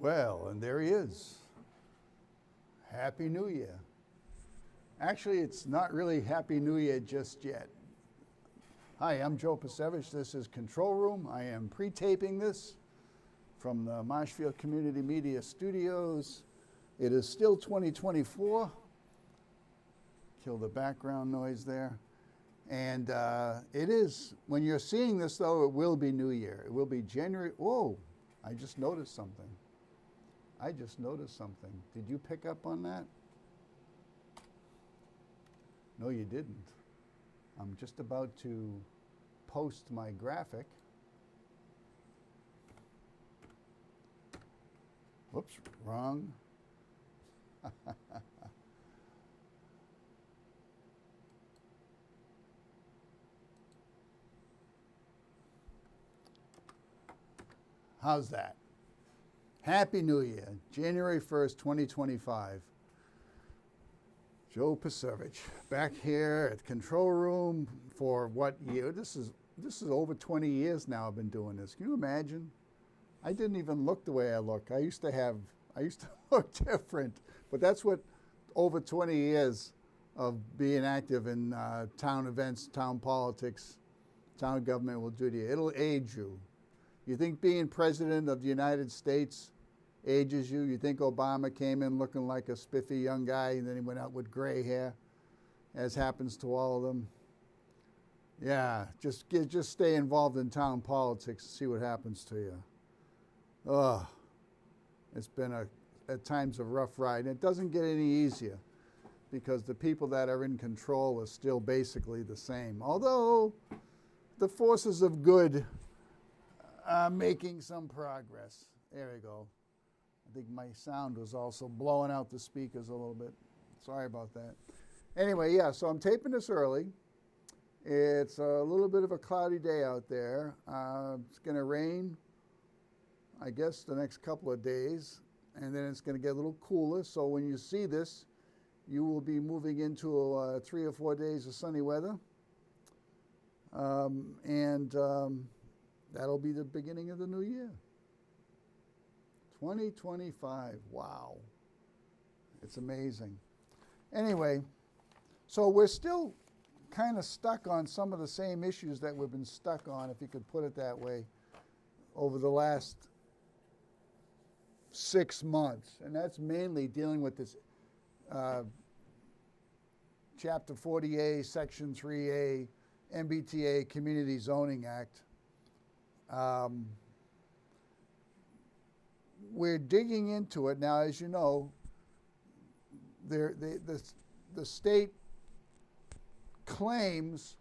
Well, and there he is. Happy New Year. Actually, it's not really Happy New Year just yet. Hi, I'm Joe Pasevich. This is Control Room. I am pre-taping this from the Marshfield Community Media Studios. It is still 2024. Kill the background noise there. And it is, when you're seeing this though, it will be New Year. It will be January. Whoa, I just noticed something. Did you pick up on that? No, you didn't. I'm just about to post my graphic. Whoops, wrong. How's that? Happy New Year, January 1st, 2025. Joe Pasevich, back here at Control Room for what year? This is over 20 years now I've been doing this. Can you imagine? I didn't even look the way I look. I used to look different, but that's what over 20 years of being active in town events, town politics, town government will do to you. It'll age you. You think being president of the United States ages you? You think Obama came in looking like a spiffy young guy and then he went out with gray hair, as happens to all of them? Yeah, just stay involved in town politics and see what happens to you. Ugh, it's been at times a rough ride. And it doesn't get any easier because the people that are in control are still basically the same. Although the forces of good making some progress. There we go. I think my sound was also blowing out the speakers a little bit. Sorry about that. Anyway, yeah, so I'm taping this early. It's a little bit of a cloudy day out there. It's going to rain, I guess, the next couple of days, and then it's going to get a little cooler. So when you see this, you will be moving into 3 or 4 days of sunny weather. That'll be the beginning of the new year. 2025, wow. It's amazing. Anyway, so we're still kind of stuck on some of the same issues that we've been stuck on, if you could put it that way, over the last 6 months. And that's mainly dealing with this Chapter 40A, Section 3A, MBTA Community Zoning Act. We're digging into it now. As you know, the state claims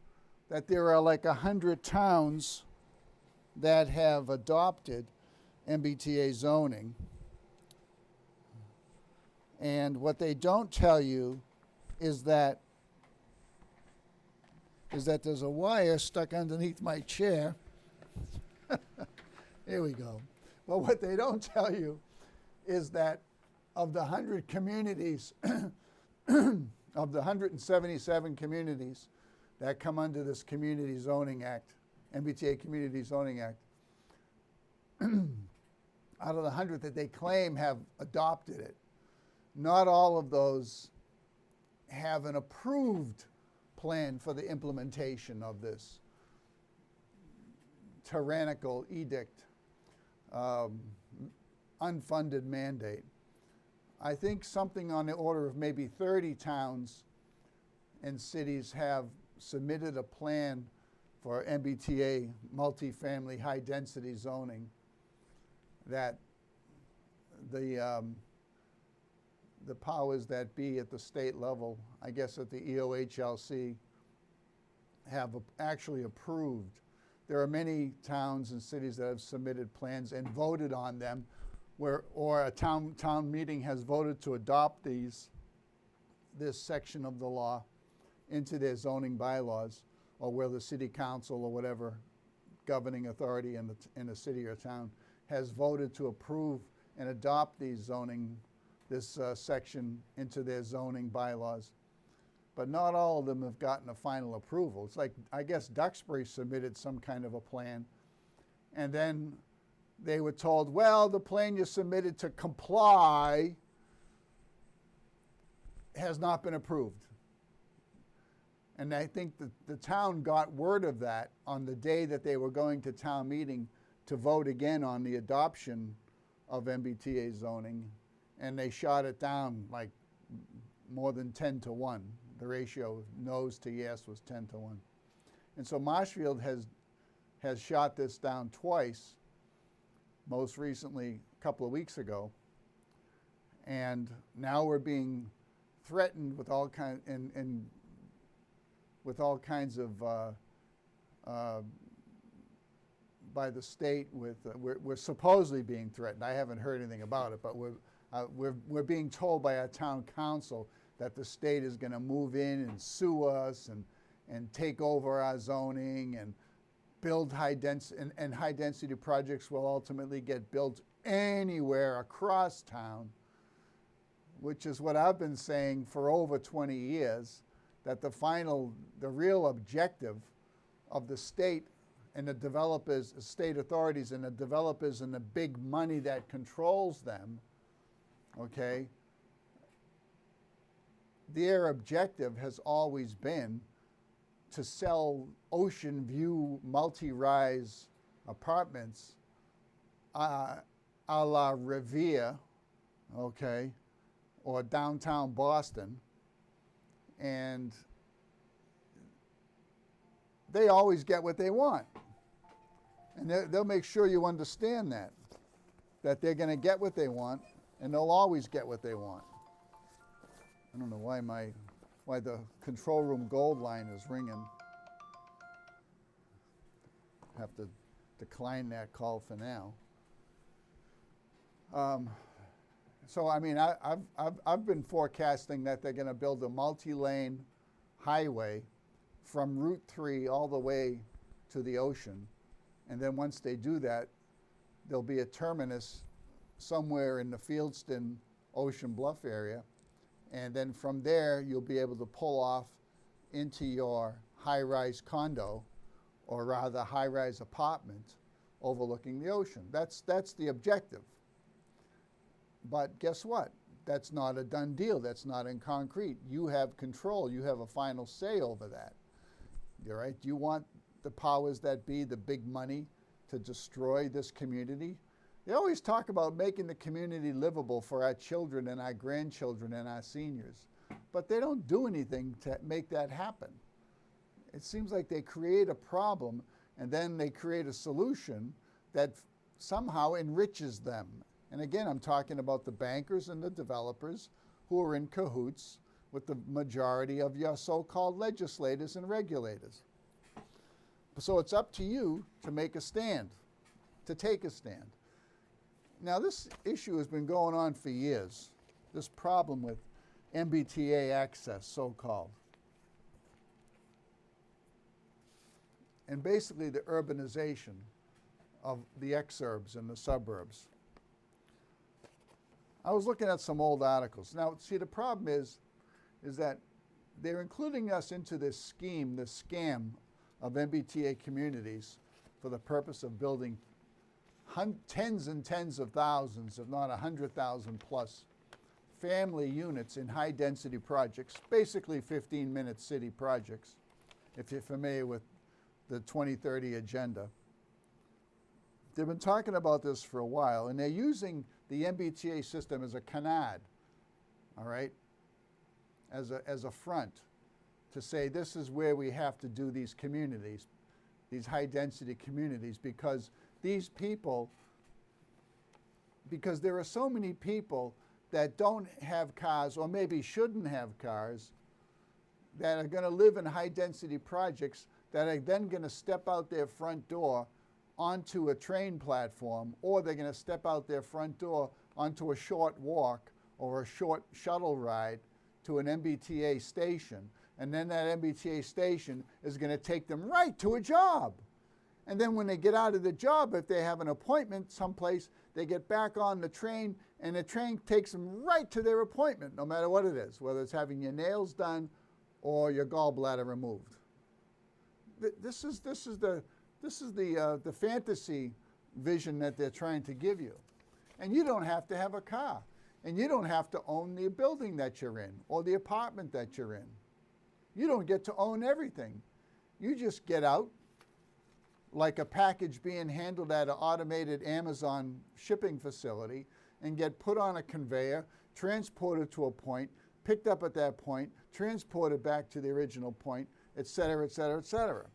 that there are like 100 towns that have adopted MBTA zoning. And what they don't tell you is that there's a wire stuck underneath my chair. Here we go. Well, what they don't tell you is that of the 100 communities, of the 177 communities that come under this Community Zoning Act, MBTA Community Zoning Act, out of the 100 that they claim have adopted it, not all of those have an approved plan for the implementation of this tyrannical edict, unfunded mandate. I think something on the order of maybe 30 towns and cities have submitted a plan for MBTA, multifamily high-density zoning, that the powers that be at the state level, I guess at the EOHLC, have actually approved. There are many towns and cities that have submitted plans and voted on them, or a town meeting has voted to adopt this section of the law into their zoning bylaws, or where the city council or whatever governing authority in a city or town has voted to approve and adopt this section into their zoning bylaws. But not all of them have gotten a final approval. It's like, I guess Duxbury submitted some kind of a plan, and then they were told, well, the plan you submitted to comply has not been approved. And I think that the town got word of that on the day that they were going to town meeting to vote again on the adoption of MBTA zoning, and they shot it down like more than 10 to 1. The ratio no's to yes was 10 to 1. And so Marshfield has shot this down twice, most recently a couple of weeks ago. And now we're being threatened with all kinds of by the state. We're supposedly being threatened. I haven't heard anything about it, but we're being told by our town council that the state is going to move in and sue us and take over our zoning and build high density projects will ultimately get built anywhere across town, which is what I've been saying for over 20 years, that the real objective of the state and the developers, state authorities and the developers and the big money that controls them, okay, their objective has always been to sell ocean view multi-rise apartments a la Revere, okay, or downtown Boston. And they always get what they want. And they'll make sure you understand that they're going to get what they want, and they'll always get what they want. I don't know why the control room gold line is ringing. Have to decline that call for now. So I mean, I've been forecasting that they're going to build a multi-lane highway from Route 3 all the way to the ocean, and then once they do that, there'll be a terminus somewhere in the Fieldston Ocean Bluff area, and then from there you'll be able to pull off into your high-rise condo, or rather high-rise apartment overlooking the ocean. That's the objective. But guess what? That's not a done deal. That's not in concrete. You have control. You have a final say over that. All right? You want the powers that be, the big money, to destroy this community? They always talk about making the community livable for our children and our grandchildren and our seniors, but they don't do anything to make that happen. It seems like they create a problem and then they create a solution that somehow enriches them. And again, I'm talking about the bankers and the developers who are in cahoots with the majority of your so-called legislators and regulators. So it's up to you to make a stand, to take a stand. Now, this issue has been going on for years, this problem with MBTA access, so-called. And basically the urbanization of the exurbs and the suburbs. I was looking at some old articles. Now, see, the problem is that they're including us into this scheme, this scam of MBTA communities for the purpose of building tens and tens of thousands, if not 100,000 plus, family units in high-density projects, basically 15-minute city projects, if you're familiar with the 2030 agenda. They've been talking about this for a while, and they're using the MBTA system as a canard, all right, as a front to say this is where we have to do these communities, these high-density communities, because these people, because there are so many people that don't have cars or maybe shouldn't have cars that are going to live in high-density projects that are then going to step out their front door onto a train platform, or they're going to step out their front door onto a short walk or a short shuttle ride to an MBTA station. And then that MBTA station is going to take them right to a job. And then when they get out of the job, if they have an appointment someplace, they get back on the train, and the train takes them right to their appointment, no matter what it is, whether it's having your nails done or your gallbladder removed. This is the fantasy vision that they're trying to give you. And you don't have to have a car. And you don't have to own the building that you're in or the apartment that you're in. You don't get to own everything. You just get out like a package being handled at an automated Amazon shipping facility and get put on a conveyor, transported to a point, picked up at that point, transported back to the original point, et cetera, et cetera, et cetera.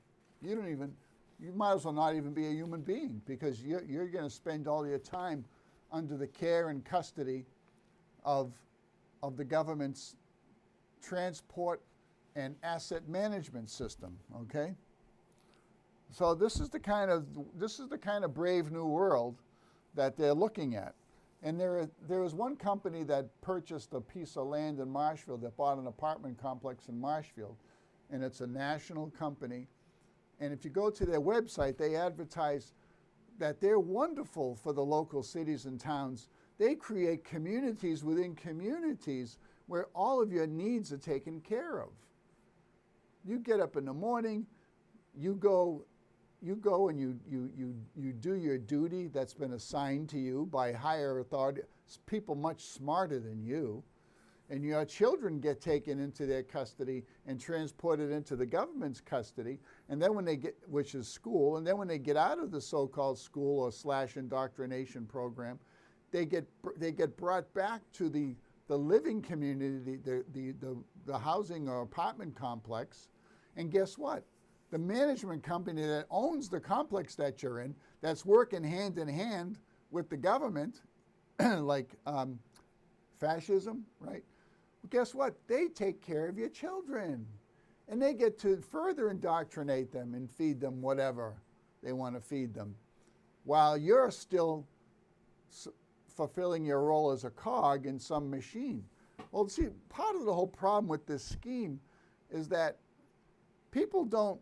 You might as well not even be a human being, because you're going to spend all your time under the care and custody of the government's transport and asset management system, okay? So this is the kind of brave new world that they're looking at. And there was one company that purchased a piece of land in Marshfield, that bought an apartment complex in Marshfield, and it's a national company. And if you go to their website, they advertise that they're wonderful for the local cities and towns. They create communities within communities where all of your needs are taken care of. You get up in the morning, you go and you do your duty that's been assigned to you by higher authority, people much smarter than you, and your children get taken into their custody and transported into the government's custody, and then when they get, which is school, and then when they get out of the so-called school or / indoctrination program, they get brought back to the living community, the housing or apartment complex, and guess what? The management company that owns the complex that you're in, that's working hand in hand with the government, like fascism, right? Well, guess what? They take care of your children. And they get to further indoctrinate them and feed them whatever they want to feed them, while you're still fulfilling your role as a cog in some machine. Well, see, part of the whole problem with this scheme is that people don't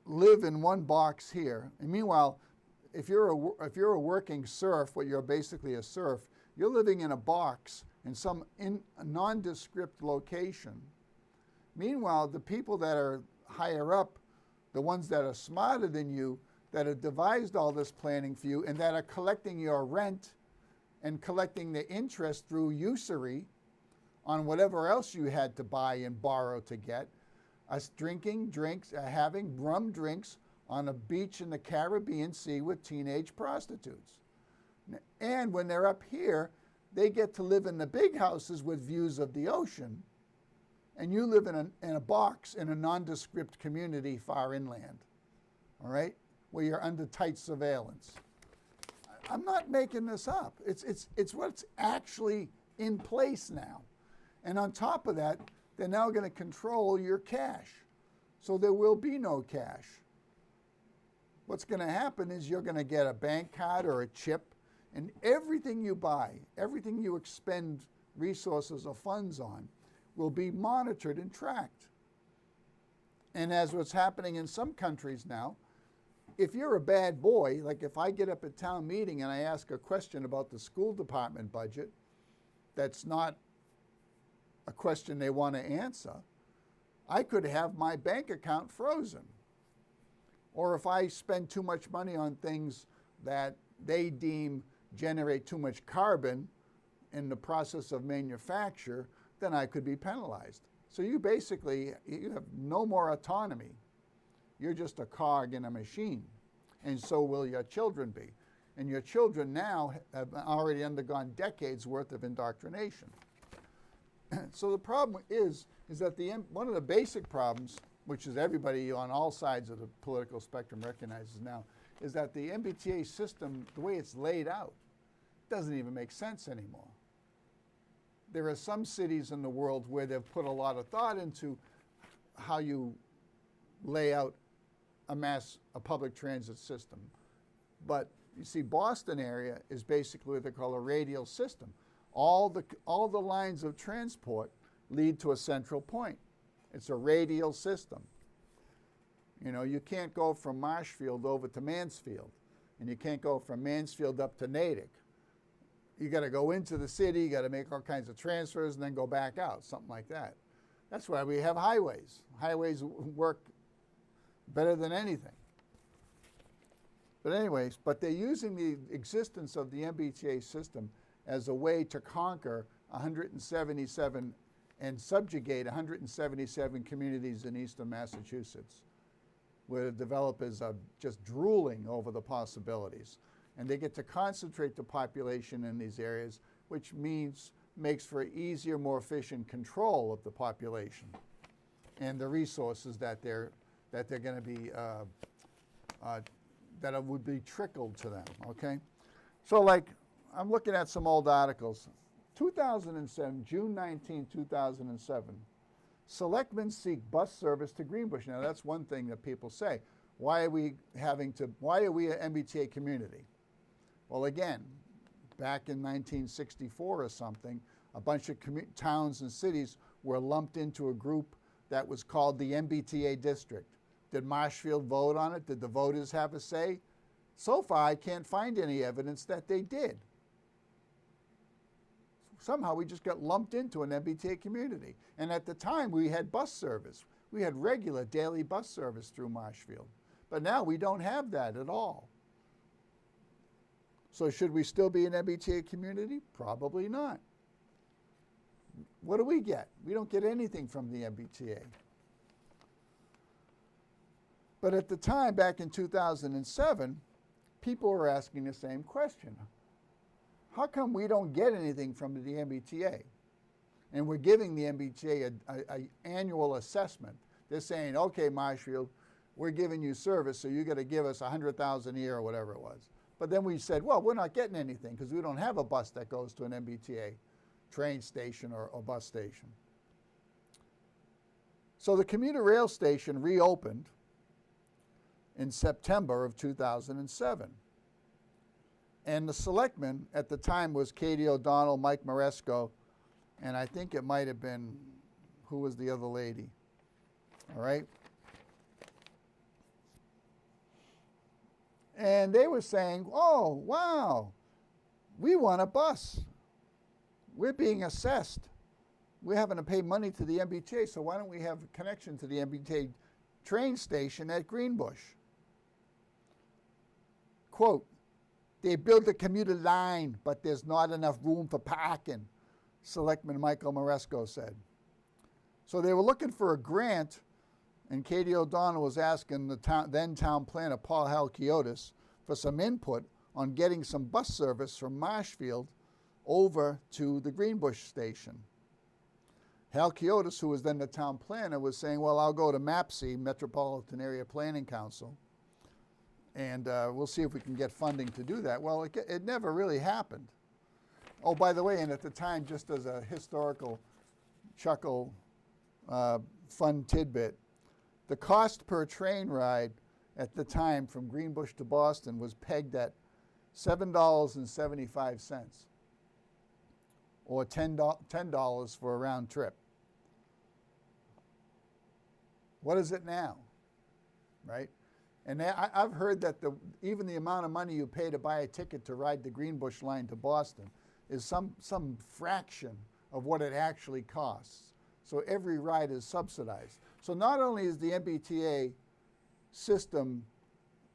live in one box here. And meanwhile, if you're a working serf, well, you're basically a serf, you're living in a box in some nondescript location. Meanwhile, the people that are higher up, the ones that are smarter than you, that have devised all this planning for you, and that are collecting your rent and collecting the interest through usury on whatever else you had to buy and borrow to get, us having rum drinks on a beach in the Caribbean Sea with teenage prostitutes. And when they're up here, they get to live in the big houses with views of the ocean, and you live in a box in a nondescript community far inland, all right, where you're under tight surveillance. I'm not making this up. It's what's actually in place now. And on top of that, they're now going to control your cash. So there will be no cash. What's going to happen is you're going to get a bank card or a chip, and everything you buy, everything you expend resources or funds on, will be monitored and tracked. And as what's happening in some countries now, if you're a bad boy, like if I get up at town meeting and I ask a question about the school department budget, that's not a question they want to answer, I could have my bank account frozen. Or if I spend too much money on things that they deem generate too much carbon in the process of manufacture, then I could be penalized. So you have no more autonomy. You're just a cog in a machine, and so will your children be. And your children now have already undergone decades worth of indoctrination. So the problem is that one of the basic problems, which is everybody on all sides of the political spectrum recognizes now, is that the MBTA system, the way it's laid out, doesn't even make sense anymore. There are some cities in the world where they've put a lot of thought into how you lay out a public transit system. But you see, Boston area is basically what they call a radial system. All the lines of transport lead to a central point. It's a radial system. You know, you can't go from Marshfield over to Mansfield, and you can't go from Mansfield up to Natick. You got to go into the city, you got to make all kinds of transfers, and then go back out, something like that. That's why we have highways. Highways work better than anything. But anyways, but they're using the existence of the MBTA system as a way to conquer 177 and subjugate 177 communities in eastern Massachusetts, where the developers are just drooling over the possibilities. And they get to concentrate the population in these areas, which makes for easier, more efficient control of the population and the resources that they're going to be that it would be trickled to them. Okay, so like I'm looking at some old articles. 2007, June 19, 2007. Selectmen seek bus service to Greenbush. Now that's one thing that people say. Why are we an MBTA community? Well, again, back in 1964 or something, a bunch of towns and cities were lumped into a group that was called the MBTA district. Did Marshfield vote on it? Did the voters have a say? So far, I can't find any evidence that they did. Somehow we just got lumped into an MBTA community. And at the time, we had bus service. We had regular daily bus service through Marshfield. But now we don't have that at all. So should we still be an MBTA community? Probably not. What do we get? We don't get anything from the MBTA. But at the time, back in 2007, people were asking the same question. How come we don't get anything from the MBTA? And we're giving the MBTA an annual assessment. They're saying, okay, Marshfield, we're giving you service, so you got to give us $100,000 a year or whatever it was. But then we said, well, we're not getting anything because we don't have a bus that goes to an MBTA train station or bus station. So the commuter rail station reopened in September of 2007. And the selectmen at the time was Katie O'Donnell, Mike Maresco, and I think it might have been, who was the other lady? All right. And they were saying, oh, wow, we want a bus. We're being assessed. We're having to pay money to the MBTA, so why don't we have a connection to the MBTA train station at Greenbush? Quote, they built a commuter line, but there's not enough room for parking, Selectman Michael Maresco said. So they were looking for a grant, and Katie O'Donnell was asking the then town planner, Paul Halkiotis, for some input on getting some bus service from Marshfield over to the Greenbush station. Halkiotis, who was then the town planner, was saying, well, I'll go to MAPC, Metropolitan Area Planning Council, and we'll see if we can get funding to do that. Well, it never really happened. Oh, by the way, and at the time, just as a historical chuckle, fun tidbit, the cost per train ride at the time from Greenbush to Boston was pegged at $7.75, or $10 for a round trip. What is it now, right? And I've heard that even the amount of money you pay to buy a ticket to ride the Greenbush line to Boston is some fraction of what it actually costs. So every ride is subsidized. So not only is the MBTA system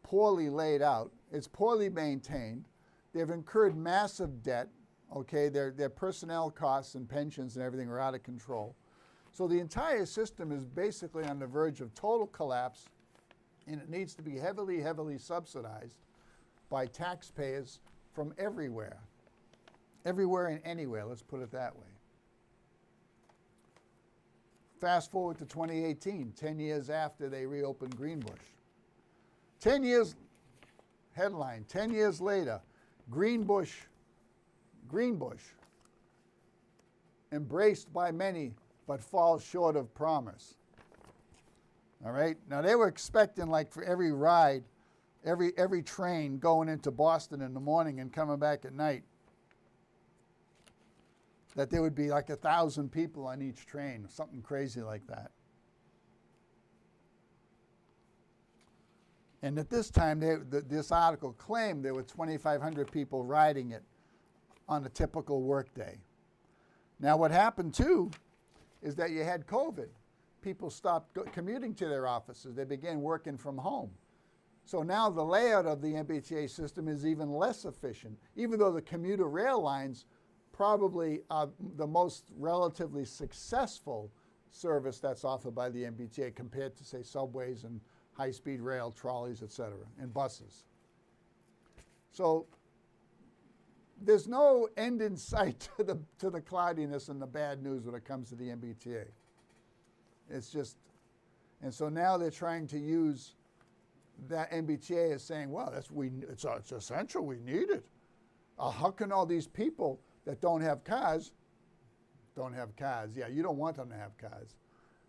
poorly laid out, it's poorly maintained, they've incurred massive debt, okay, their personnel costs and pensions and everything are out of control. So the entire system is basically on the verge of total collapse, and it needs to be heavily, heavily subsidized by taxpayers from everywhere. Everywhere and anywhere, let's put it that way. Fast forward to 2018, 10 years after they reopened Greenbush. 10 years, headline, 10 years later, Greenbush, embraced by many, but falls short of promise. All right, now they were expecting, like, for every ride, every train going into Boston in the morning and coming back at night, that there would be like 1,000 people on each train, something crazy like that. And at this time, this article claimed there were 2,500 people riding it on a typical workday. Now what happened too is that you had COVID. People stopped commuting to their offices. They began working from home. So now the layout of the MBTA system is even less efficient, even though the commuter rail lines probably are the most relatively successful service that's offered by the MBTA compared to, say, subways and high-speed rail, trolleys, et cetera, and buses. So there's no end in sight to the cloudiness and the bad news when it comes to the MBTA. It's just, and so now they're trying to use that MBTA as saying, well, it's essential, we need it. How can all these people that don't have cars? Yeah, you don't want them to have cars.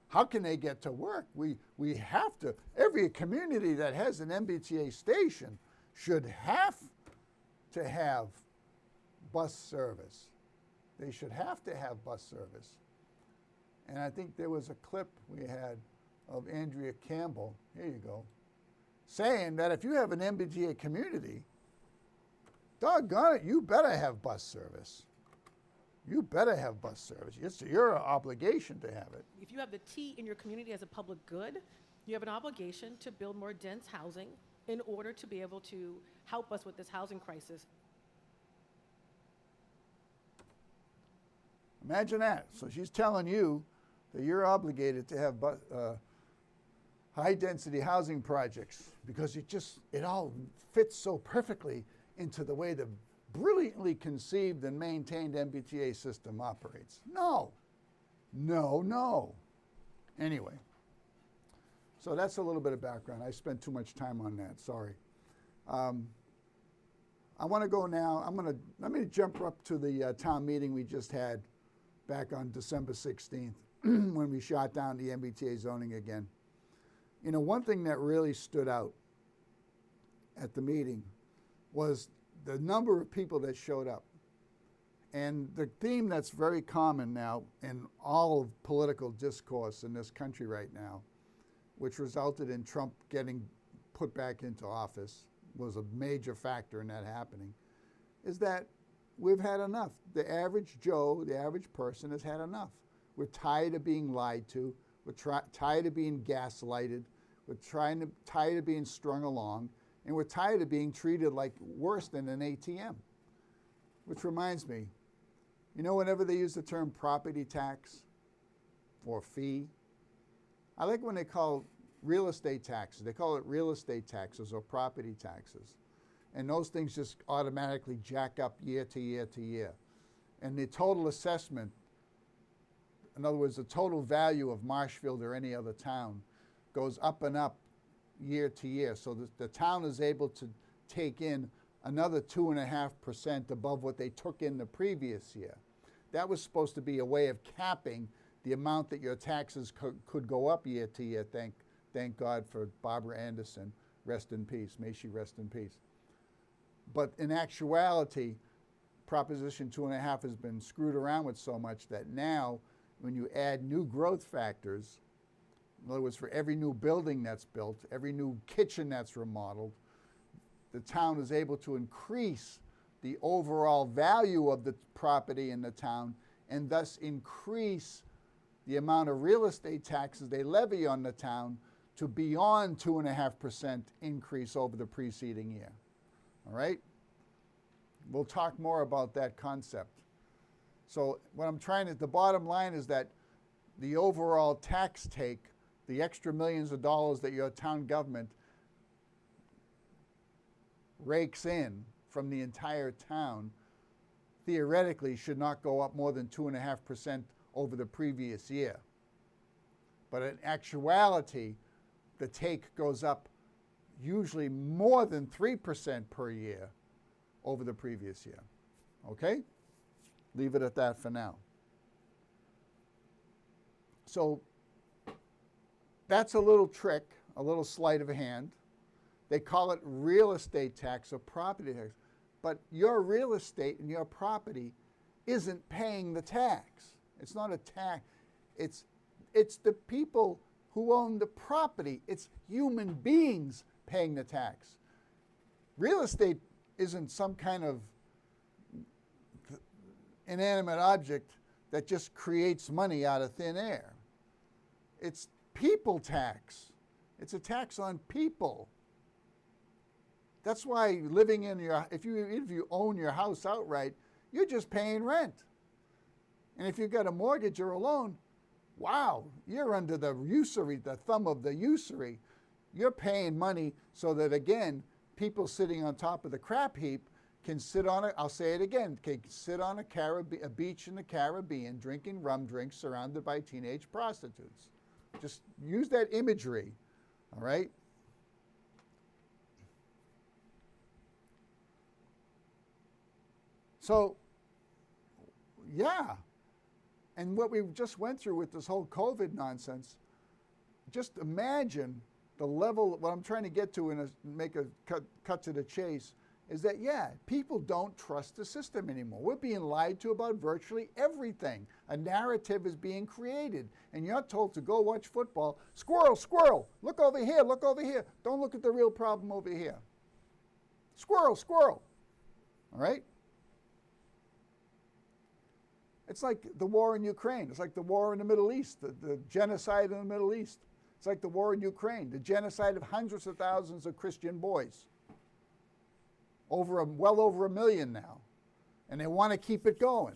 How can they get to work? We have to, every community that has an MBTA station should have to have bus service. They should have to have bus service. And I think there was a clip we had of Andrea Campbell, here you go, saying that if you have an MBTA community, doggone it, you better have bus service. You better have bus service. It's your obligation to have it. If you have the T in your community as a public good, you have an obligation to build more dense housing in order to be able to help us with this housing crisis. Imagine that. So she's telling you that you're obligated to have high-density housing projects because it all fits so perfectly into the way the brilliantly conceived and maintained MBTA system operates. No. Anyway, so that's a little bit of background. I spent too much time on that, sorry. I want to go now, let me jump up to the town meeting we just had back on December 16th when we shot down the MBTA zoning again. You know, one thing that really stood out at the meeting was the number of people that showed up. And the theme that's very common now in all of political discourse in this country right now, which resulted in Trump getting put back into office, was a major factor in that happening, is that we've had enough. The average Joe, the average person has had enough. We're tired of being lied to. We're tired of being gaslighted. We're tired of being strung along. And we're tired of being treated like worse than an ATM. Which reminds me, you know, whenever they use the term property tax or fee, I like when they call real estate taxes. They call it real estate taxes or property taxes. And those things just automatically jack up year to year to year. And the total assessment, in other words, the total value of Marshfield or any other town goes up and up year to year. So the town is able to take in another 2.5% above what they took in the previous year. That was supposed to be a way of capping the amount that your taxes could go up year to year. Thank God for Barbara Anderson. Rest in peace. May she rest in peace. But in actuality, Proposition 2.5 has been screwed around with so much that now when you add new growth factors, in other words, for every new building that's built, every new kitchen that's remodeled, the town is able to increase the overall value of the property in the town and thus increase the amount of real estate taxes they levy on the town to beyond 2.5% increase over the preceding year. All right? We'll talk more about that concept. So what I'm trying to, the bottom line is that the overall tax take, the extra millions of dollars that your town government rakes in from the entire town, theoretically should not go up more than 2.5% over the previous year. But in actuality, the take goes up usually more than 3% per year over the previous year. Okay? Leave it at that for now. So that's a little trick, a little sleight of hand. They call it real estate tax or property tax. But your real estate and your property isn't paying the tax. It's not a tax. It's the people who own the property. It's human beings paying the tax. Real estate isn't some kind of inanimate object that just creates money out of thin air. It's people tax. It's a tax on people. That's why living in your, if you own your house outright, you're just paying rent. And if you've got a mortgage or a loan, wow, you're under the usury, the thumb of the usury. You're paying money so that, again, people sitting on top of the crap heap can sit on it. I'll say it again, can sit on a beach in the Caribbean drinking rum drinks surrounded by teenage prostitutes. Just use that imagery, all right? So, yeah. And what we just went through with this whole COVID nonsense, just imagine the level, what I'm trying to get to and make a cut to the chase, is that, yeah, people don't trust the system anymore. We're being lied to about virtually everything. A narrative is being created, and you're told to go watch football. Squirrel, squirrel, look over here, look over here. Don't look at the real problem over here. Squirrel, squirrel, all right? It's like the war in Ukraine. It's like the war in the Middle East, the genocide in the Middle East. It's like the war in Ukraine, the genocide of hundreds of thousands of Christian boys. Well over 1 million now. And they want to keep it going.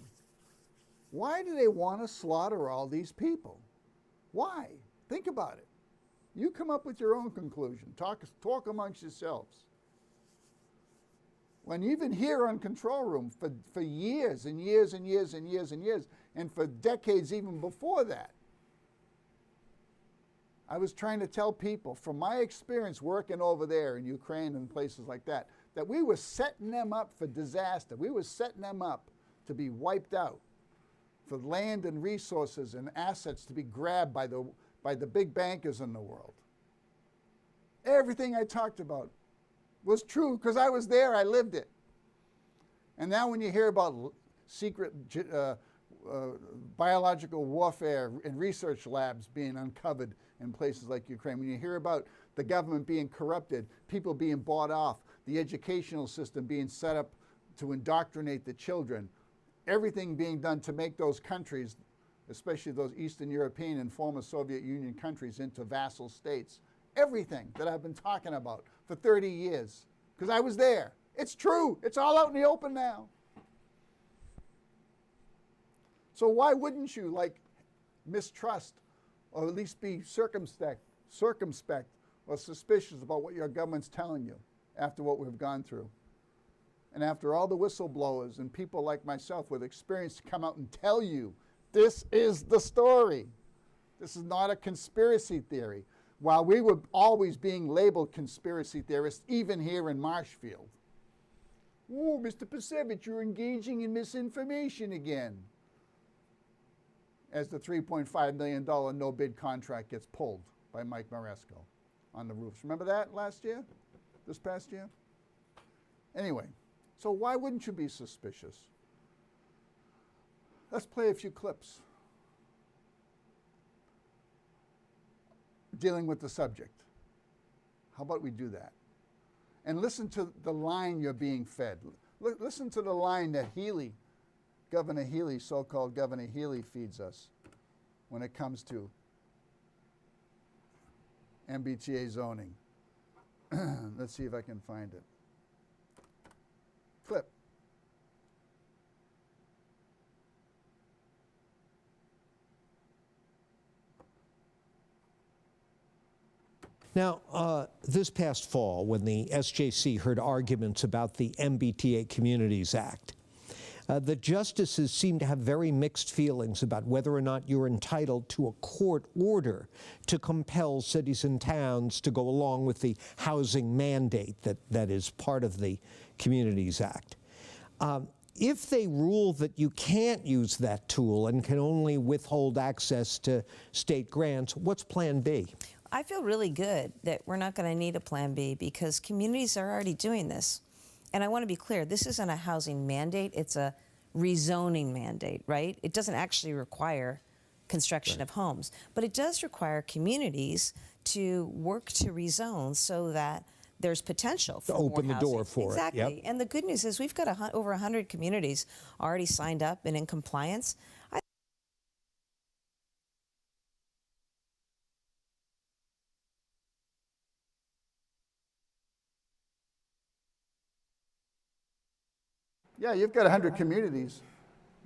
Why do they want to slaughter all these people? Why? Think about it. You come up with your own conclusion. Talk amongst yourselves. When even here on Control Room, for years and years and years and years and years, and for decades even before that, I was trying to tell people from my experience working over there in Ukraine and places like that we were setting them up for disaster. We were setting them up to be wiped out, for land and resources and assets to be grabbed by the big bankers in the world. Everything I talked about was true because I was there, I lived it. And now when you hear about secret biological warfare and research labs being uncovered in places like Ukraine, when you hear about the government being corrupted, people being bought off, the educational system being set up to indoctrinate the children, everything being done to make those countries, especially those Eastern European and former Soviet Union countries, into vassal states. Everything that I've been talking about for 30 years, because I was there. It's true. It's all out in the open now. So why wouldn't you, mistrust, or at least be circumspect or suspicious about what your government's telling you after what we've gone through? And after all the whistleblowers and people like myself with experience to come out and tell you, this is the story. This is not a conspiracy theory. While we were always being labeled conspiracy theorists, even here in Marshfield. Oh, Mr. Pasevich, you're engaging in misinformation again. As the $3.5 million no-bid contract gets pulled by Mike Maresco on the roofs. Remember that last year? This past year? Anyway, so why wouldn't you be suspicious? Let's play a few clips dealing with the subject. How about we do that? And listen to the line you're being fed. Listen to the line that Healy, Governor Healy, so-called Governor Healy, feeds us when it comes to MBTA zoning. Let's see if I can find it. Clip. Now, this past fall, when the SJC heard arguments about the MBTA Communities Act, the justices seemed to have very mixed feelings about whether or not you're entitled to a court order to compel cities and towns to go along with the housing mandate that is part of the Communities Act. If they rule that you can't use that tool and can only withhold access to state grants, what's Plan B? I feel really good that we're not going to need a Plan B because communities are already doing this. And I want to be clear, this isn't a housing mandate, it's a rezoning mandate, right? It doesn't actually require construction of homes, but it does require communities to work to rezone so that there's potential for to open more the door housing. for exactly. it. Yep. And the good news is we've got over 100 communities already signed up and in compliance. Yeah, you've got 100 communities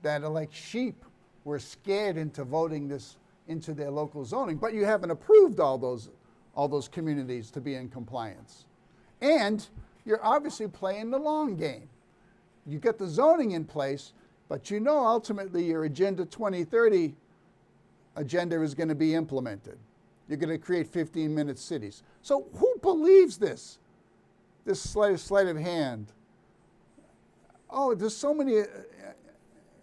that are like sheep. Were scared into voting this into their local zoning, but you haven't approved all those communities to be in compliance. And you're obviously playing the long game. You get the zoning in place, but you know ultimately your Agenda 2030 agenda is going to be implemented. You're going to create 15-minute cities. So who believes this? This sleight of hand. Oh, there's so many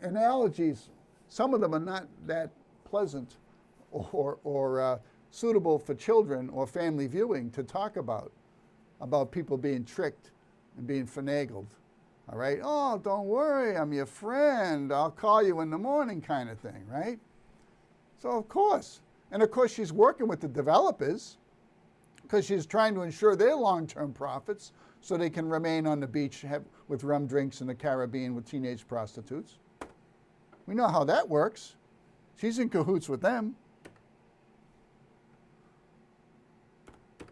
analogies. Some of them are not that pleasant or suitable for children or family viewing to talk about people being tricked and being finagled. All right? Oh, don't worry, I'm your friend. I'll call you in the morning kind of thing, right? So, of course. And, of course, she's working with the developers because she's trying to ensure their long-term profits so they can remain on the beach with rum drinks in the Caribbean with teenage prostitutes. We know how that works. She's in cahoots with them.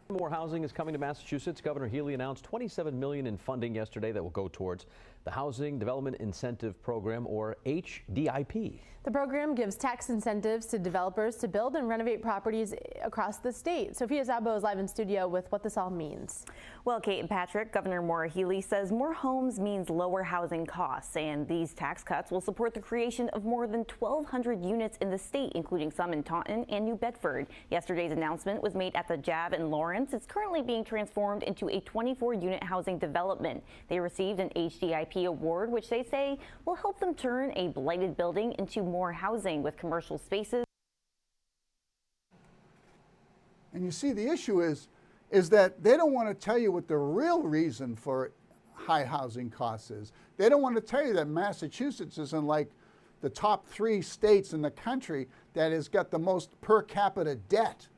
More housing is coming to Massachusetts. Governor Healy announced $27 million in funding yesterday that will go towards the Housing Development Incentive Program, or HDIP. The program gives tax incentives to developers to build and renovate properties across the state. Sophia Szabo is live in studio with what this all means. Well, Kate and Patrick, Governor Maura Healey says more homes means lower housing costs, and these tax cuts will support the creation of more than 1,200 units in the state, including some in Taunton and New Bedford. Yesterday's announcement was made at the JAB in Lawrence. It's currently being transformed into a 24-unit housing development. They received an HDIP award, which they say will help them turn a blighted building into more housing with commercial spaces. And you see, the issue is that they don't want to tell you what the real reason for high housing costs is. They don't want to tell you that Massachusetts is in like the top 3 states in the country that has got the most per capita debt.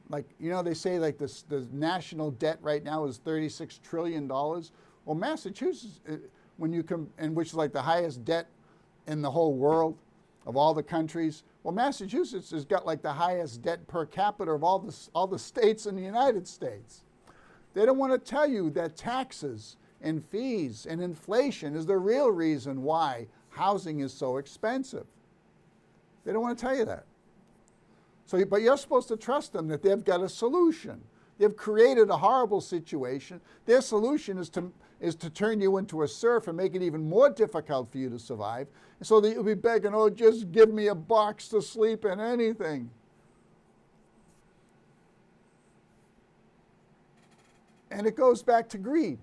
Like, you know, they say like the national debt right now is $36 trillion. Well, Massachusetts, when you come, and which is like the highest debt in the whole world of all the countries. Well, Massachusetts has got like the highest debt per capita of all the states in the United States. They don't want to tell you that taxes and fees and inflation is the real reason why housing is so expensive. They don't want to tell you that. So, but you're supposed to trust them that they've got a solution. They've created a horrible situation. Their solution is to turn you into a serf and make it even more difficult for you to survive, so that you'll be begging, oh, just give me a box to sleep in, anything. And it goes back to greed.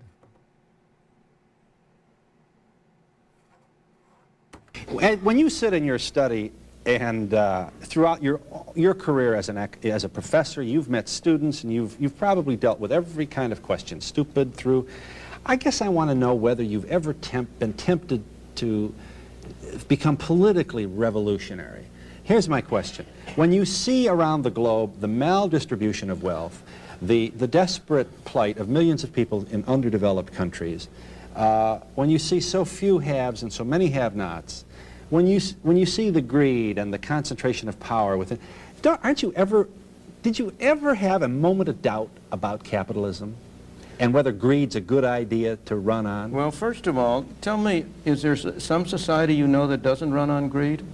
When you sit in your study and throughout your career as a professor, you've met students and you've probably dealt with every kind of question, stupid through. I guess I want to know whether you've ever been tempted to become politically revolutionary. Here's my question. When you see around the globe the maldistribution of wealth, the desperate plight of millions of people in underdeveloped countries, when you see so few haves and so many have-nots, when you see the greed and the concentration of power within, did you ever have a moment of doubt about capitalism and whether greed's a good idea to run on? Well, first of all, tell me, is there some society you know that doesn't run on greed?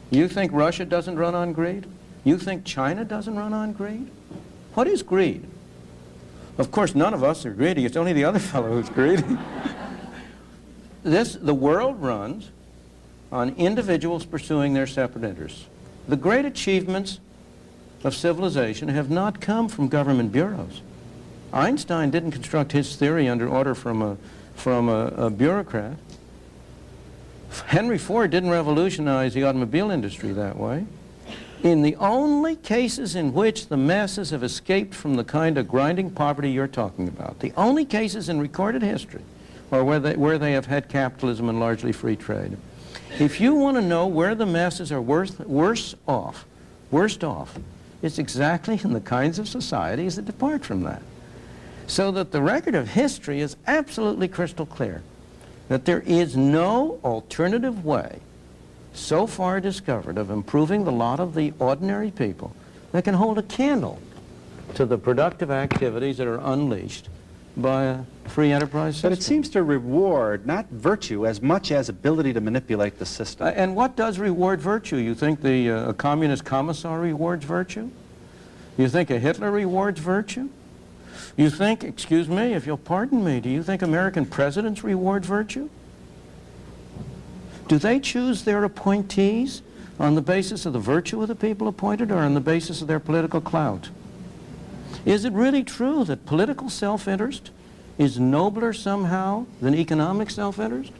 You think Russia doesn't run on greed? You think China doesn't run on greed? What is greed? Of course, none of us are greedy. It's only the other fellow who's greedy. The world runs on individuals pursuing their separate interests. The great achievements of civilization have not come from government bureaus. Einstein didn't construct his theory under order from a bureaucrat. Henry Ford didn't revolutionize the automobile industry that way. In the only cases in which the masses have escaped from the kind of grinding poverty you're talking about, the only cases in recorded history are where they have had capitalism and largely free trade. If you want to know where the masses are worst off, it's exactly in the kinds of societies that depart from that. So that the record of history is absolutely crystal clear, that there is no alternative way so far discovered of improving the lot of the ordinary people that can hold a candle to the productive activities that are unleashed by a free enterprise system. But it seems to reward not virtue as much as ability to manipulate the system. And what does reward virtue? You think a communist commissar rewards virtue? You think a Hitler rewards virtue? You think, excuse me, if you'll pardon me, do you think American presidents reward virtue? Do they choose their appointees on the basis of the virtue of the people appointed or on the basis of their political clout? Is it really true that political self-interest is nobler somehow than economic self-interest?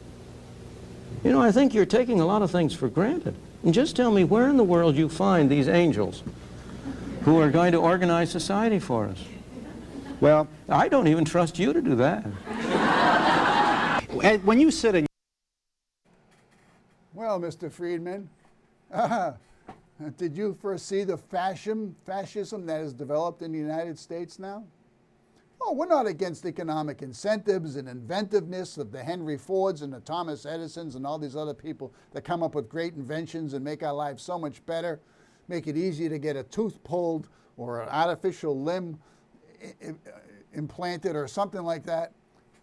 You know, I think you're taking a lot of things for granted. And just tell me where in the world you find these angels who are going to organize society for us. Well, I don't even trust you to do that. when you sit in... Well, Mr. Friedman, did you foresee the fascism that has developed in the United States now? Oh, we're not against economic incentives and inventiveness of the Henry Fords and the Thomas Edisons and all these other people that come up with great inventions and make our lives so much better, make it easier to get a tooth pulled or an artificial limb implanted or something like that.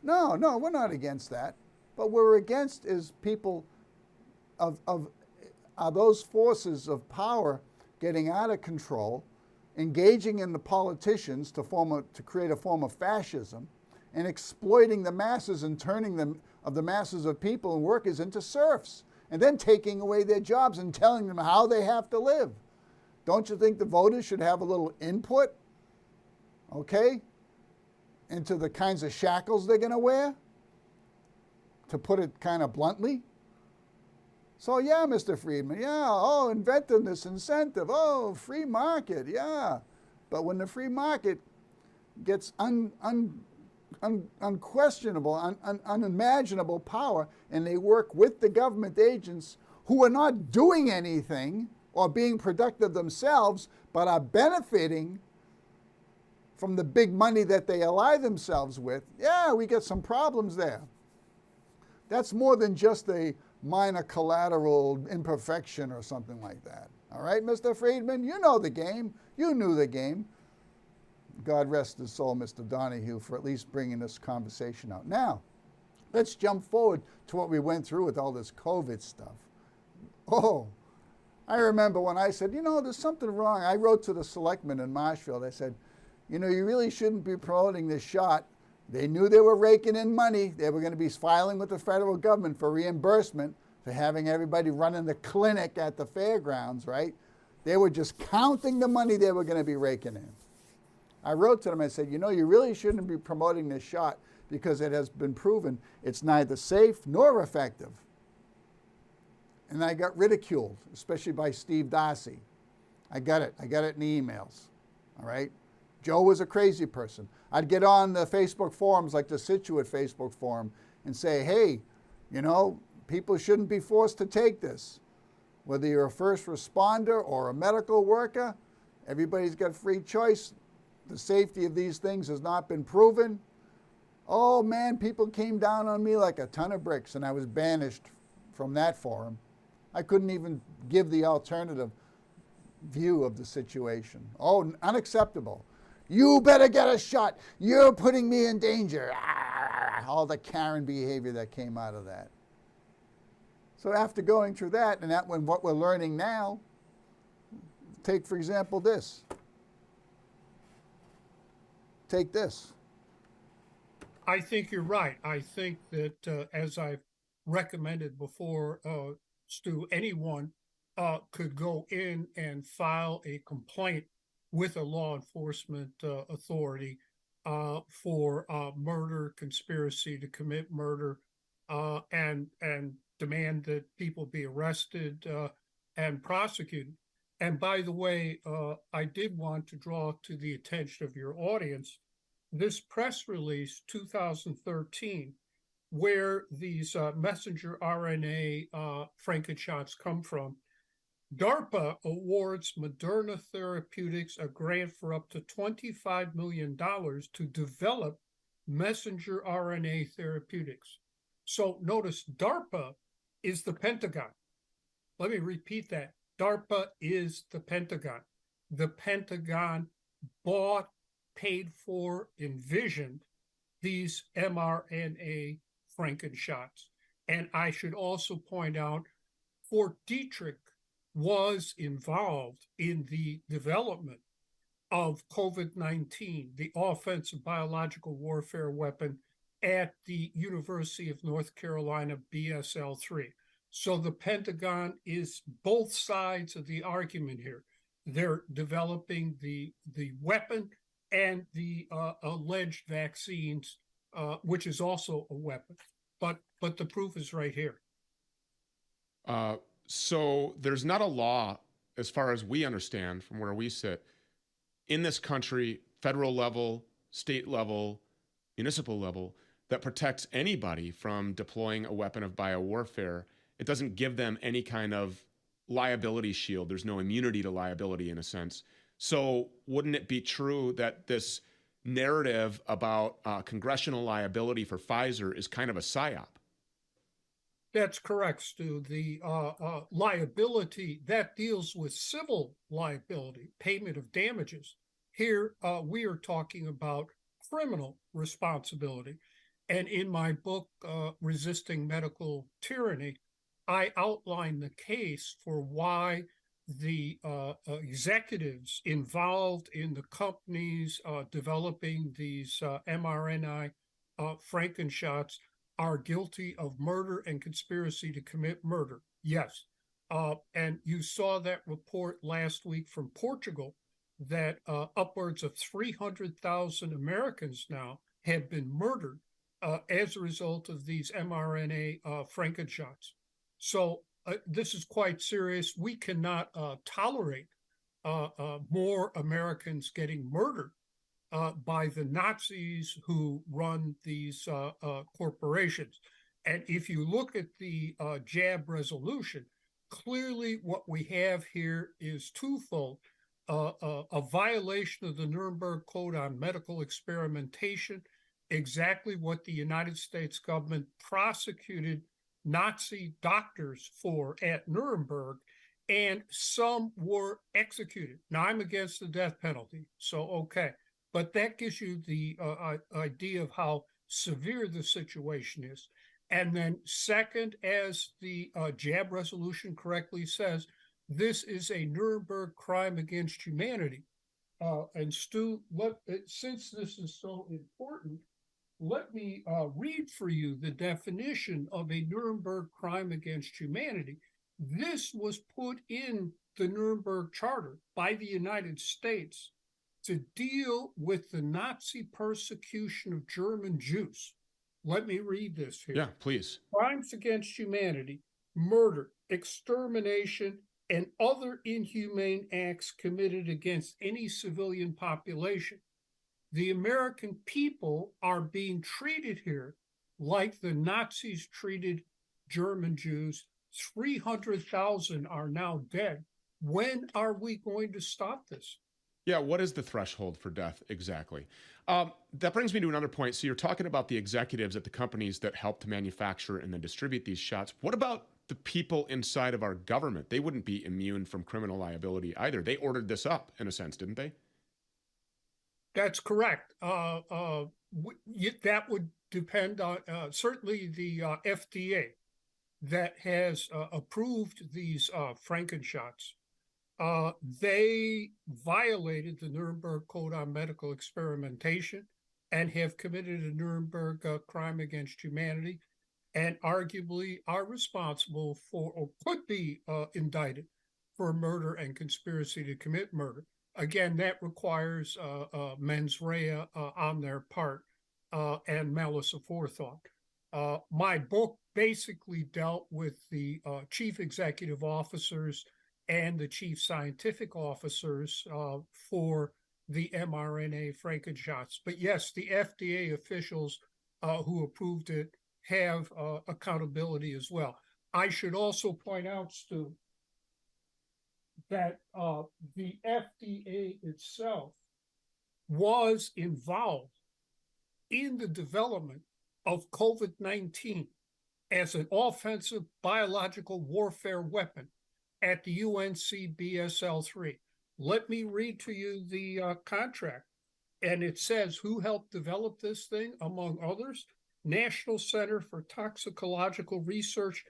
No, we're not against that. But what we're against is people are those forces of power getting out of control, engaging in the politicians to create a form of fascism, and exploiting the masses and turning the masses of people and workers into serfs, and then taking away their jobs and telling them how they have to live. Don't you think the voters should have a little input, okay, into the kinds of shackles they're going to wear, to put it kind of bluntly? So yeah, Mr. Friedman, yeah, oh, inventiveness, incentive, oh, free market, yeah. But when the free market gets unquestionable, unimaginable power, and they work with the government agents who are not doing anything or being productive themselves, but are benefiting from the big money that they ally themselves with, yeah, we get some problems there. That's more than just a minor collateral imperfection or something like that. All right, Mr. Friedman, you know the game. You knew the game. God rest his soul, Mr. Donahue, for at least bringing this conversation out. Now, let's jump forward to what we went through with all this COVID stuff. Oh, I remember when I said, you know, there's something wrong. I wrote to the selectmen in Marshfield. I said, you know, you really shouldn't be promoting this shot. They knew they were raking in money. They were going to be filing with the federal government for reimbursement for having everybody running the clinic at the fairgrounds, right? They were just counting the money they were going to be raking in. I wrote to them, I said, you know, you really shouldn't be promoting this shot because it has been proven it's neither safe nor effective. And I got ridiculed, especially by Steve Darcy. I got it in the emails, all right? Joe was a crazy person. I'd get on the Facebook forums like the Scituate Facebook forum and say, hey, you know, people shouldn't be forced to take this. Whether you're a first responder or a medical worker, everybody's got free choice. The safety of these things has not been proven. Oh man, people came down on me like a ton of bricks, and I was banished from that forum. I couldn't even give the alternative view of the situation. Oh, unacceptable. You better get a shot. You're putting me in danger. All the Karen behavior that came out of that. So after going through that, and what we're learning now, take, for example, this. Take this. I think you're right. I think that, as I've recommended before, Stu, anyone could go in and file a complaint with a law enforcement authority for murder, conspiracy to commit murder, and demand that people be arrested and prosecuted. And by the way, I did want to draw to the attention of your audience this press release 2013, where these messenger RNA Frankenshots come from. DARPA awards Moderna Therapeutics a grant for up to $25 million to develop messenger RNA therapeutics. So notice DARPA is the Pentagon. Let me repeat that. DARPA is the Pentagon. The Pentagon bought, paid for, envisioned these mRNA Frankenshots. And I should also point out Fort Detrick was involved in the development of COVID-19, the offensive biological warfare weapon at the University of North Carolina, BSL-3. So the Pentagon is both sides of the argument here. They're developing the weapon and the alleged vaccines, which is also a weapon. But the proof is right here. So there's not a law, as far as we understand from where we sit, in this country, federal level, state level, municipal level, that protects anybody from deploying a weapon of biowarfare. It doesn't give them any kind of liability shield. There's no immunity to liability in a sense. So wouldn't it be true that this narrative about congressional liability for Pfizer is kind of a psyop? That's correct, Stu. The liability, that deals with civil liability, payment of damages. Here, we are talking about criminal responsibility. And in my book, Resisting Medical Tyranny, I outline the case for why the executives involved in the companies developing these mRNA Frankenshots are guilty of murder and conspiracy to commit murder. Yes. And you saw that report last week from Portugal that upwards of 300,000 Americans now have been murdered as a result of these mRNA Frankenshots. So this is quite serious. We cannot tolerate more Americans getting murdered by the Nazis who run these corporations. And if you look at the JAB resolution, clearly what we have here is twofold. A violation of the Nuremberg Code on medical experimentation, exactly what the United States government prosecuted Nazi doctors for at Nuremberg, and some were executed. Now, I'm against the death penalty, so okay. But that gives you the idea of how severe the situation is. And then second, as the JAB resolution correctly says, this is a Nuremberg crime against humanity. And Stu, since this is so important, let me read for you the definition of a Nuremberg crime against humanity. This was put in the Nuremberg Charter by the United States to deal with the Nazi persecution of German Jews. Let me read this here. Yeah, please. Crimes against humanity, murder, extermination, and other inhumane acts committed against any civilian population. The American people are being treated here like the Nazis treated German Jews. 300,000 are now dead. When are we going to stop this? Yeah, what is the threshold for death exactly? That brings me to another point. So you're talking about the executives at the companies that help to manufacture and then distribute these shots. What about the people inside of our government? They wouldn't be immune from criminal liability either. They ordered this up, in a sense, didn't they? That's correct. That would depend on certainly the FDA that has approved these Frankenshots. They violated the Nuremberg Code on medical experimentation and have committed a Nuremberg crime against humanity, and arguably are responsible for, or could be indicted for murder and conspiracy to commit murder. Again, that requires mens rea on their part and malice aforethought. My book basically dealt with the chief executive officers and the chief scientific officers for the mRNA Frankenshots. But yes, the FDA officials who approved it have accountability as well. I should also point out, Stu, that the FDA itself was involved in the development of COVID-19 as an offensive biological warfare weapon at the UNC BSL-3. Let me read to you the contract. And it says who helped develop this thing, among others, National Center for Toxicological Research,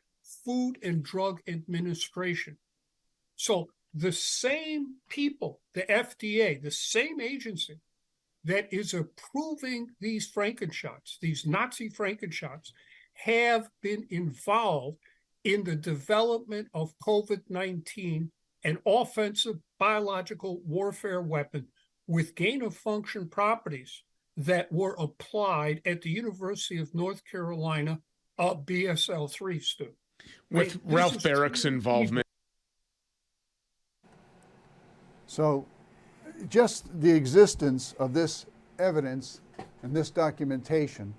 Food and Drug Administration. So the same people, the FDA, the same agency that is approving these Frankenshots, these Nazi Frankenshots, have been involved in the development of COVID-19, an offensive biological warfare weapon with gain-of-function properties that were applied at the University of North Carolina, BSL-3, Stu. With Right? Ralph This is Barrick's involvement. So just the existence of this evidence and this documentation,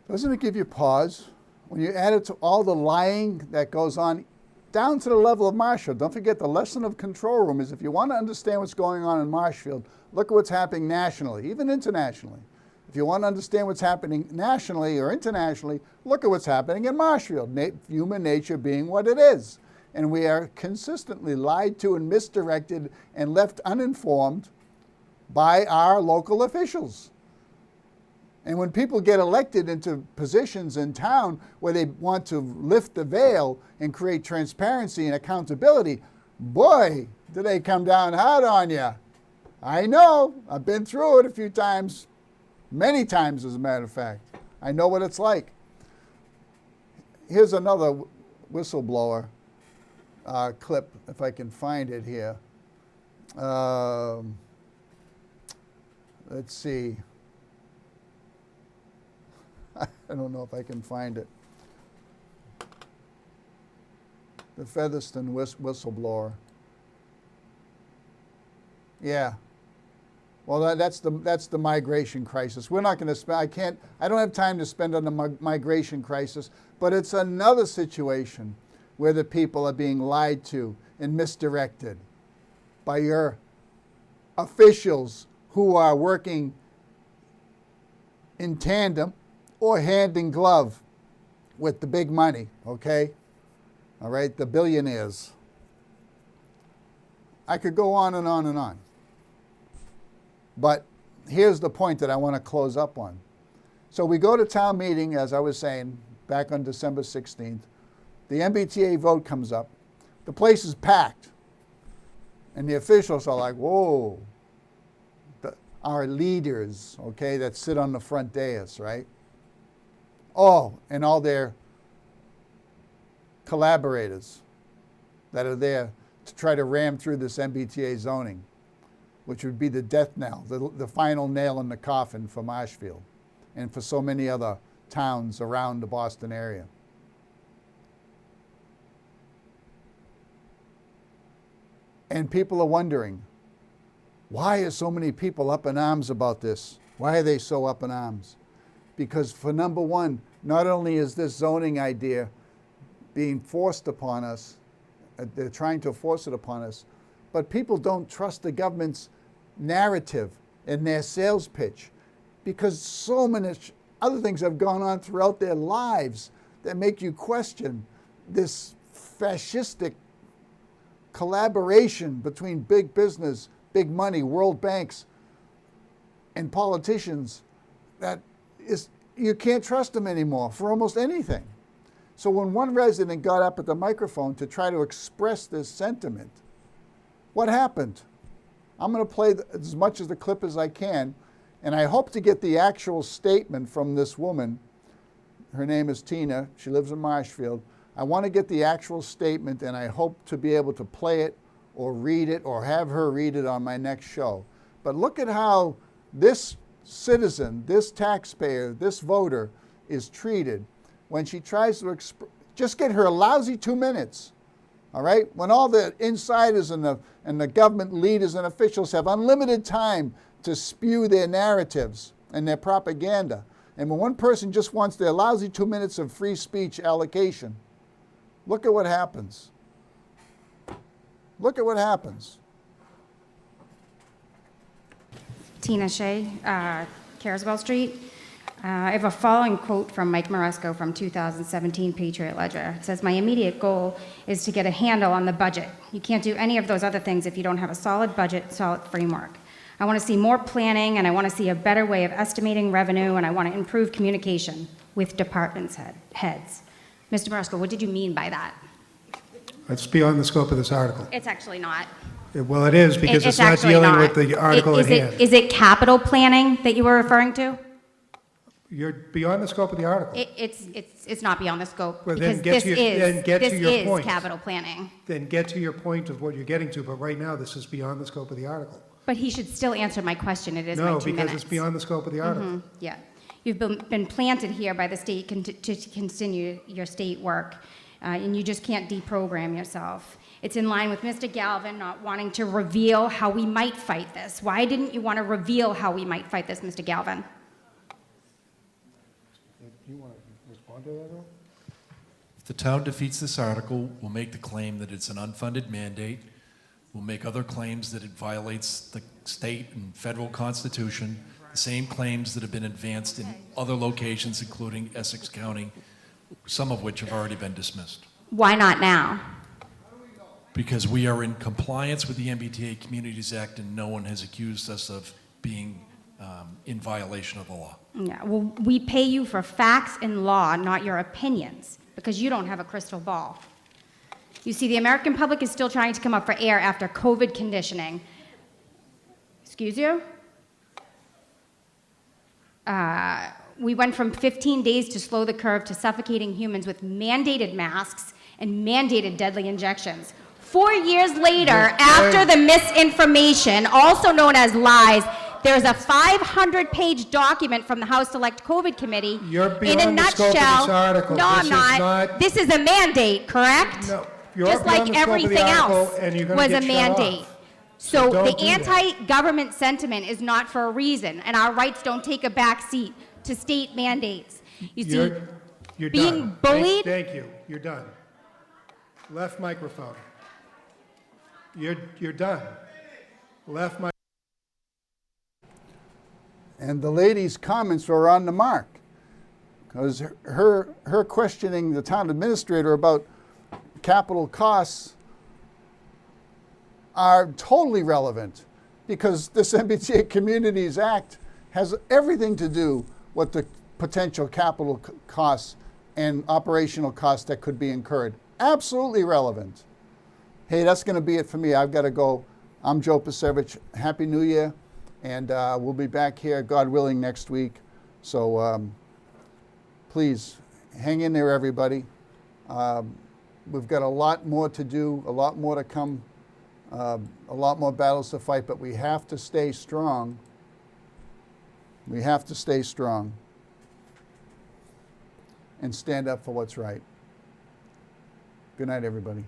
doesn't it give you pause? When you add it to all the lying that goes on, down to the level of Marshfield. Don't forget, the lesson of control room is if you want to understand what's going on in Marshfield, look at what's happening nationally, even internationally. If you want to understand what's happening nationally or internationally, look at what's happening in Marshfield, human nature being what it is. And we are consistently lied to and misdirected and left uninformed by our local officials. And when people get elected into positions in town where they want to lift the veil and create transparency and accountability, boy, do they come down hard on you. I know, I've been through it a few times, many times as a matter of fact. I know what it's like. Here's another whistleblower clip, if I can find it here. Let's see. I don't know if I can find it. The Featherston whistleblower. Yeah. Well, that's the migration crisis. We're not going to spend. I don't have time to spend on the migration crisis, but it's another situation where the people are being lied to and misdirected by your officials who are working in tandem or hand in glove with the big money, okay? All right, the billionaires. I could go on and on and on. But here's the point that I want to close up on. So we go to town meeting, as I was saying, back on December 16th. The MBTA vote comes up. The place is packed. And the officials are like, whoa. Our leaders, okay, that sit on the front dais, right? Oh, and all their collaborators that are there to try to ram through this MBTA zoning, which would be the death knell, the final nail in the coffin for Marshfield and for so many other towns around the Boston area. And people are wondering, why are so many people up in arms about this? Why are they so up in arms? Because for number one, not only is this zoning idea being forced upon us, they're trying to force it upon us, but people don't trust the government's narrative and their sales pitch because so many other things have gone on throughout their lives that make you question this fascistic collaboration between big business, big money, world banks, and politicians that is, you can't trust them anymore for almost anything. So when one resident got up at the microphone to try to express this sentiment, what happened? I'm going to play as much of the clip as I can, and I hope to get the actual statement from this woman. Her name is Tina. She lives in Marshfield. I want to get the actual statement, and I hope to be able to play it or read it or have her read it on my next show. But look at how this citizen, this taxpayer, this voter is treated when she tries to just get her lousy 2 minutes, all right? When all the insiders and the government leaders and officials have unlimited time to spew their narratives and their propaganda. And when one person just wants their lousy 2 minutes of free speech allocation, look at what happens. Look at what happens. Tina Shea, Carswell Street. I have a following quote from Mike Maresco from 2017 Patriot Ledger. It says, "My immediate goal is to get a handle on the budget. You can't do any of those other things if you don't have a solid budget, solid framework. I want to see more planning, and I want to see a better way of estimating revenue, and I want to improve communication with departments heads. Mr. Maresco, what did you mean by that? It's beyond the scope of this article. It's actually not. Well, it is, because it's not actually dealing not. with the article at hand. Is it capital planning that you were referring to? You're beyond the scope of the article. It's not beyond the scope, Well, then because get to your this point. is capital planning. Then get to your point of what you're getting to, but right now, this is beyond the scope of the article. But he should still answer my question. It is my 2 No, minutes. because it's beyond the scope of the article. Yeah. You've been planted here by the state to continue your state work, and you just can't deprogram yourself. It's in line with Mr. Galvin not wanting to reveal how we might fight this. Why didn't you want to reveal how we might fight this, Mr. Galvin? You want to respond to that at all? If the town defeats this article, we'll make the claim that it's an unfunded mandate. We'll make other claims that it violates the state and federal constitution, the same claims that have been advanced in other locations, including Essex County, some of which have already been dismissed. Why not now? Because we are in compliance with the MBTA Communities Act, and no one has accused us of being in violation of the law. Yeah, well, we pay you for facts and law, not your opinions, because you don't have a crystal ball. You see, the American public is still trying to come up for air after COVID conditioning. Excuse you? We went from 15 days to slow the curve to suffocating humans with mandated masks and mandated deadly injections. 4 years later, after the misinformation, also known as lies, there's a 500-page document from the House Select COVID Committee. You're in a beyond the scope of this nutshell. article. No, This I'm is not. not- This is a mandate, correct? No, you're Just beyond like the scope of the everything article, else and you're gonna was get a shut off. mandate. So So don't the do that. anti-government sentiment is not for a reason, and our rights don't take a back seat to state mandates. You see, You're being done. bullied. Thank you. You're done. Left microphone. You're done. Left mic. And the lady's comments were on the mark, because her questioning the town administrator about capital costs are totally relevant, because this MBTA Communities Act has everything to do with the potential capital costs and operational costs that could be incurred. Absolutely relevant. Hey, that's going to be it for me. I've got to go. I'm Joe Pasevich. Happy New Year. And we'll be back here, God willing, next week. So please, hang in there, everybody. We've got a lot more to do, a lot more to come, a lot more battles to fight, but we have to stay strong. We have to stay strong and stand up for what's right. Good night, everybody.